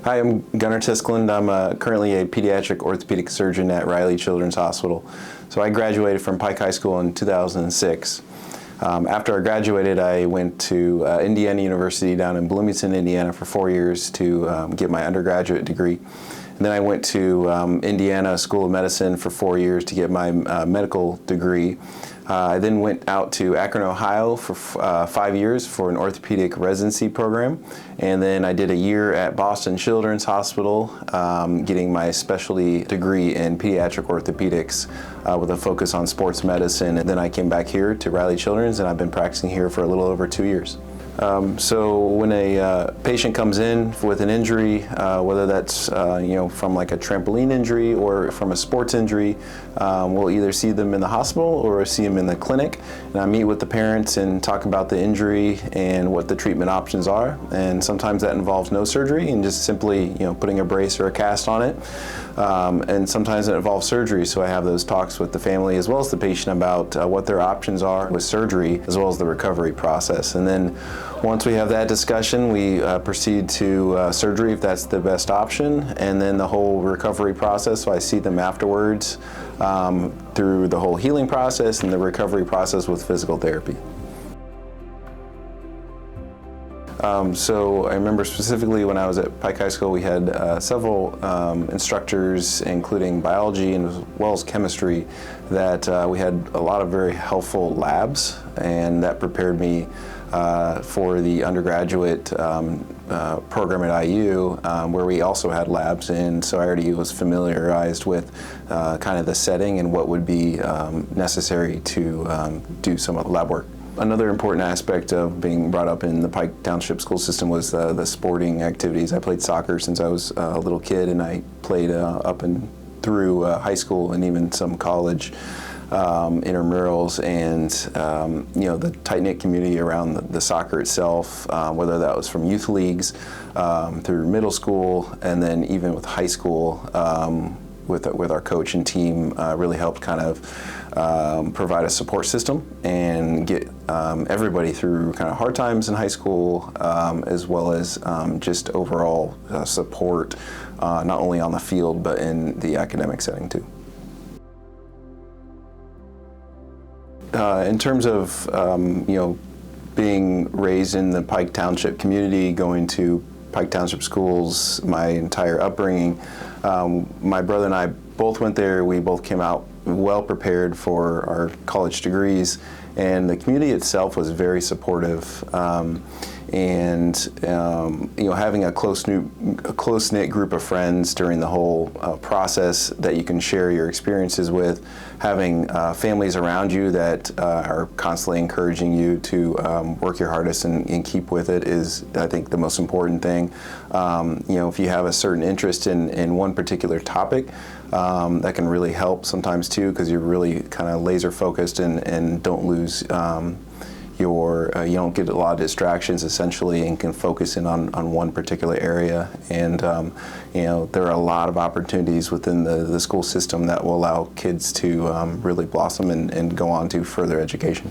Hi, I'm Gunnar Tysklind. I'm currently a pediatric orthopedic surgeon at Riley Children's Hospital. So I graduated from Pike High School in 2006. After I graduated, I went to Indiana University down in Bloomington, Indiana for 4 years to get my undergraduate degree. And then I went to Indiana School of Medicine for 4 years to get my medical degree. I then went out to Akron, Ohio for 5 years for an orthopedic residency program. And then I did a year at Boston Children's Hospital getting my specialty degree in pediatric orthopedics with a focus on sports medicine. And then I came back here to Riley Children's, and I've been practicing here for a little over 2 years. So when a patient comes in with an injury, whether that's from like a trampoline injury or from a sports injury, we'll either see them in the hospital or see them in the clinic. And I meet with the parents and talk about the injury and what the treatment options are. And sometimes that involves no surgery and just simply putting a brace or a cast on it. And sometimes it involves surgery, so I have those talks with the family as well as the patient about what their options are with surgery as well as the recovery process. And then once we have that discussion, we proceed to surgery if that's the best option, and then the whole recovery process. So I see them afterwards through the whole healing process and the recovery process with physical therapy. So I remember specifically when I was at Pike High School, we had several instructors, including biology and as well as chemistry, that we had a lot of very helpful labs, and that prepared me for the undergraduate program at IU, where we also had labs, and so I already was familiarized with kind of the setting and what would be necessary to do some of the lab work. Another important aspect of being brought up in the Pike Township school system was the sporting activities. I played soccer since I was a little kid, and I played up and through high school and even some college intramurals, and the tight-knit community around the soccer itself, whether that was from youth leagues through middle school, and then even with high school, with our coach and team, really helped kind of provide a support system and get everybody through kind of hard times in high school, as well as just overall support, not only on the field but in the academic setting too. In terms of being raised in the Pike Township community, going to Pike Township schools my entire upbringing, my brother and I both went there. We both came out well prepared for our college degrees, and the community itself was very supportive. Having a close-knit group of friends during the whole process that you can share your experiences with, having families around you that are constantly encouraging you to work your hardest and keep with it is, I think, the most important thing. If you have a certain interest in one particular topic, that can really help sometimes too, because you're really kind of laser focused and don't lose you don't get a lot of distractions essentially, and can focus in on one particular area. And there are a lot of opportunities within the school system that will allow kids to really blossom and go on to further education.